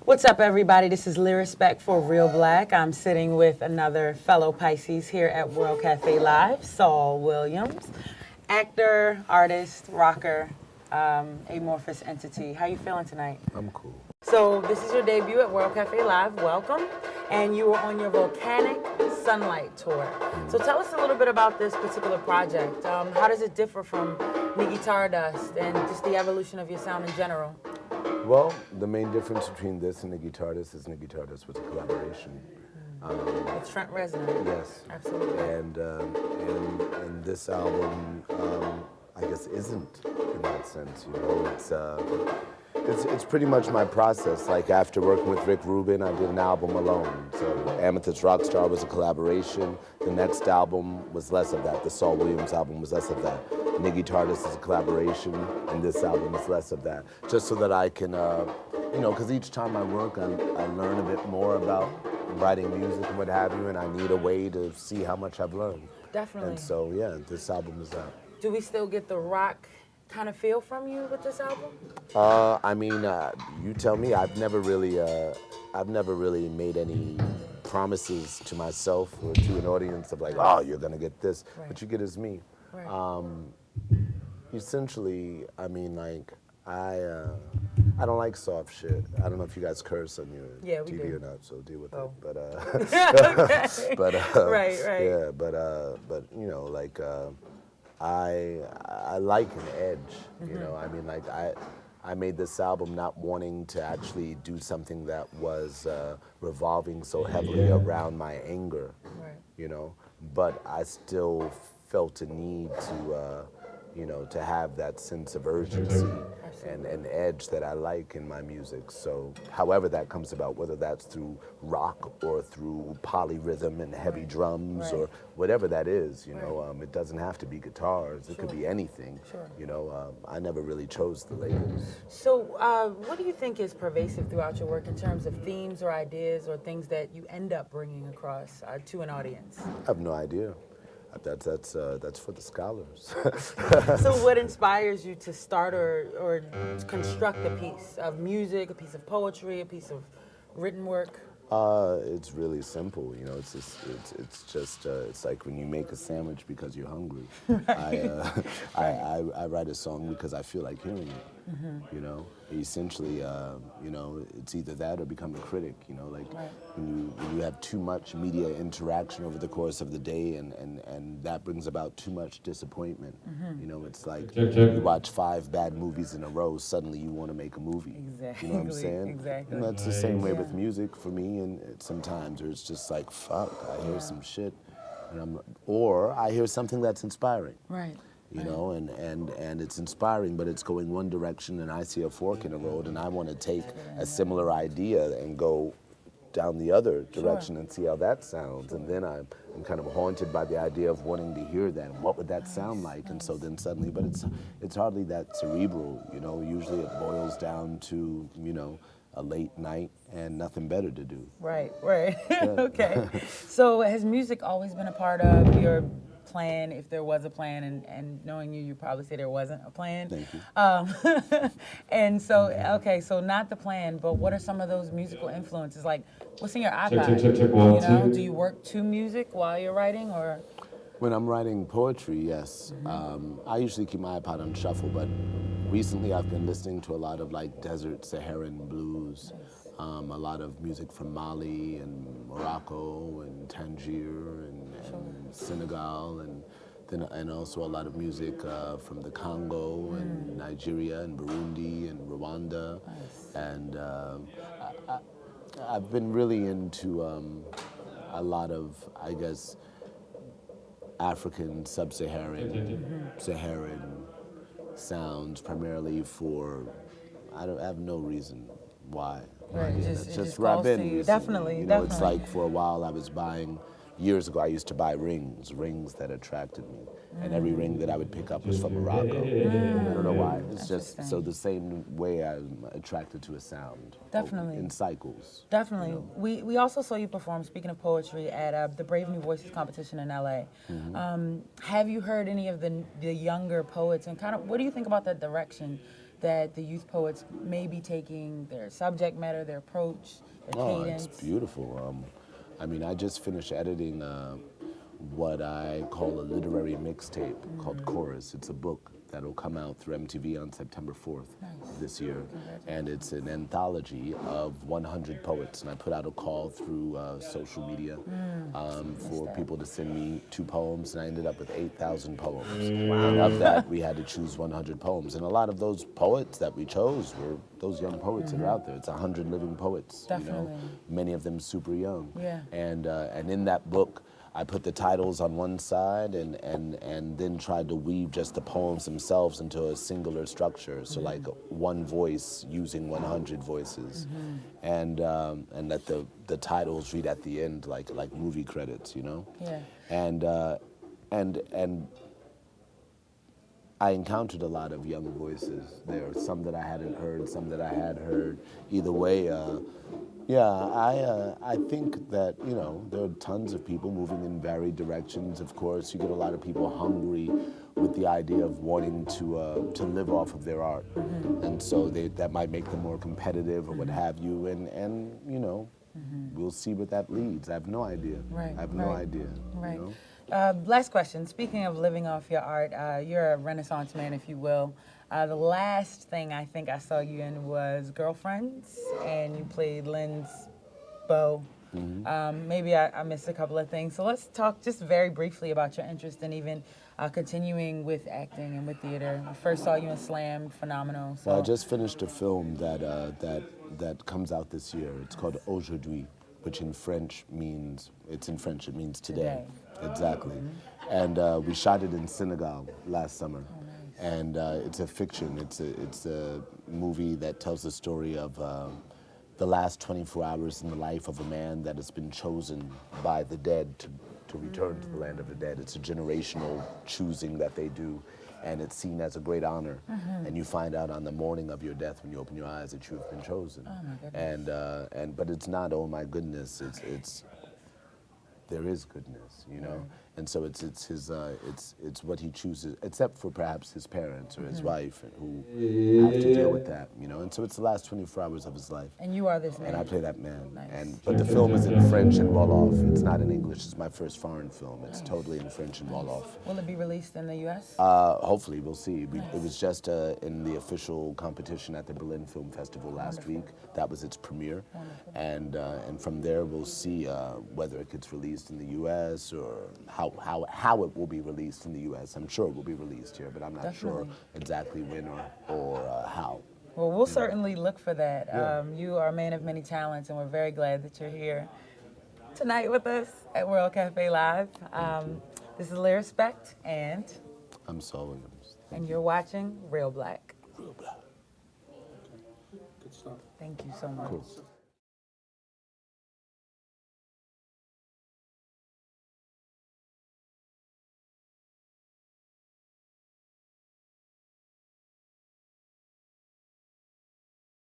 What's up, everybody? This is Lyrespect for Real Black. I'm sitting with another fellow Pisces here at World Cafe Live, Saul Williams, actor, artist, rocker, amorphous entity. How you feeling tonight? I'm cool. So this is your debut at World Cafe Live. Welcome. And you were on your Volcanic Sunlight tour. So tell us a little bit about this particular project. How does it differ from the Guitar Dust and just the evolution of your sound in general? Well, the main difference between this and the Guitar Dust is the Guitar Dust was a collaboration. With Trent Reznor. Yes. Absolutely. And this album, I guess, isn't in that sense. You know, it's pretty much my process. Like after working with Rick Rubin, I did an album alone. So Amethyst Rockstar was a collaboration. The next album was less of that. The Saul Williams album was less of that. Niggy Tardis is a collaboration, and this album is less of that. Just so that I can, you know, because each time I work, I learn a bit more about writing music and what have you, and I need a way to see how much I've learned. Definitely. And so, yeah, this album is that. Do we still get the rock kind of feel from you with this album? I mean, you tell me. I've never really made any promises to myself or to an audience of like, oh, you're gonna get this. Right. What you get is me. Right. Essentially, I mean, like, I don't like soft shit. I don't know if you guys curse on your TV do. or not, so deal with Oh. it. But Okay. but Right. yeah, but you know, like, I like an edge. You know, I mean, like, I made this album not wanting to actually do something that was revolving so heavily around my anger. Right. You know, but I still felt a need to, you know, to have that sense of urgency and an edge that I like in my music. So however that comes about, whether that's through rock or through polyrhythm and heavy drums or whatever that is, you know, it doesn't have to be guitars. It could be anything. You know, I never really chose the labels. So what do you think is pervasive throughout your work in terms of themes or ideas or things that you end up bringing across to an audience? I have no idea. That's for the scholars. So what inspires you to start or construct a piece of music, a piece of poetry, a piece of written work? It's really simple, you know. It's like when you make a sandwich because you're hungry. I write a song because I feel like hearing it. You know, essentially, you know, it's either that or become a critic. You know, like when you have too much media interaction over the course of the day, and that brings about too much disappointment. You know, it's like you watch 5 bad movies in a row, suddenly you want to make a movie. Exactly. You know what I'm saying? Exactly. And that's the same way with music for me. And sometimes it's just like, fuck, I hear some shit, or I hear something that's inspiring. Right. You know, and it's inspiring, but it's going one direction, and I see a fork in the road, and I want to take a similar idea and go down the other direction and see how that sounds. And then I'm kind of haunted by the idea of wanting to hear that. What would that sound like? And so then suddenly, but it's hardly that cerebral. You know, usually it boils down to, you know, a late night and nothing better to do. Right. Okay. So has music always been a part of your plan, if there was a plan, and knowing you probably say there wasn't a plan? Thank you. And so, okay, so not the plan, but what are some of those musical influences? Like, what's in your iPod? You know, do you work to music while you're writing, or? When I'm writing poetry, yes. I usually keep my iPod on shuffle, but recently I've been listening to a lot of like desert Saharan blues, a lot of music from Mali and Morocco and Tangier and Senegal, and also a lot of music from the Congo and Nigeria and Burundi and Rwanda. And I've been really into a lot of, I guess, African, sub-Saharan, Saharan sounds, primarily for, I have no reason why. Right, Yeah, it just where I've calls been to you. recently. Definitely, You know, definitely. it's like for a while I was buying, years ago I used to buy rings that attracted me. And every ring that I would pick up was from Morocco. I don't know why. It's just so the same way I'm attracted to a sound. Definitely. In cycles. Definitely. You know? We also saw you perform, speaking of poetry, at the Brave New Voices competition in LA. Have you heard any of the younger poets, and kind of what do you think about that direction that the youth poets may be taking, their subject matter, their approach, their Oh, cadence? it's beautiful. I mean, I just finished editing what I call a literary mixtape called Chorus. It's a book that'll come out through MTV on September 4th this year. And it's an anthology of 100 poets. And I put out a call through social media for people to send me 2 poems, and I ended up with 8,000 poems. Wow. And of that, we had to choose 100 poems. And a lot of those poets that we chose were those young poets that are out there. It's 100 living poets, Definitely. you know, many of them super young. Yeah. And in that book, I put the titles on one side and then tried to weave just the poems themselves into a singular structure. So like one voice using 100 voices, and let the titles read at the end like movie credits, you know. Yeah. And I encountered a lot of young voices there. Some that I hadn't heard, some that I had heard. Either way. I think that, you know, there are tons of people moving in varied directions. Of course, you get a lot of people hungry with the idea of wanting to live off of their art, and so that might make them more competitive or what have you. And you know, we'll see where that leads. I have no idea. Right. I have no idea. Right. You know? Last question. Speaking of living off your art, you're a Renaissance man, if you will. The last thing I think I saw you in was Girlfriends, and you played Lynn's beau. Maybe I missed a couple of things. So let's talk just very briefly about your interest in even continuing with acting and with theater. I first saw you in Slam, phenomenal. So. Well, I just finished a film that comes out this year. It's called Aujourd'hui, which in French means, it means today. Exactly. And we shot it in Senegal last summer. And it's a fiction. It's a movie that tells the story of the last 24 hours in the life of a man that has been chosen by the dead to return to the land of the dead. It's a generational choosing that they do, and it's seen as a great honor. And you find out on the morning of your death when you open your eyes that you have been chosen. Oh my goodness. And but it's not, oh my goodness. It's there is goodness, you know. And so it's what he chooses, except for perhaps his parents or his wife, who have to deal with that, you know. And so it's the last 24 hours of his life. And you are this man. And I play that man. Nice. But the film is in French and Wolof. It's not in English. It's my first foreign film. It's totally in French and Wolof. Will it be released in the U.S.? Hopefully, we'll see. It was just in the official competition at the Berlin Film Festival last week. That was its premiere. And from there, we'll see whether it gets released in the U.S. or how it will be released in the U.S. I'm sure it will be released here, but I'm not sure exactly when or how. Well, we'll certainly look for that. You are a man of many talents, and we're very glad that you're here tonight with us at World Cafe Live. This is Lyrespect, and I'm Saul Williams. And you're watching Real Black. Real Black. Good stuff. Thank you so much. Cool.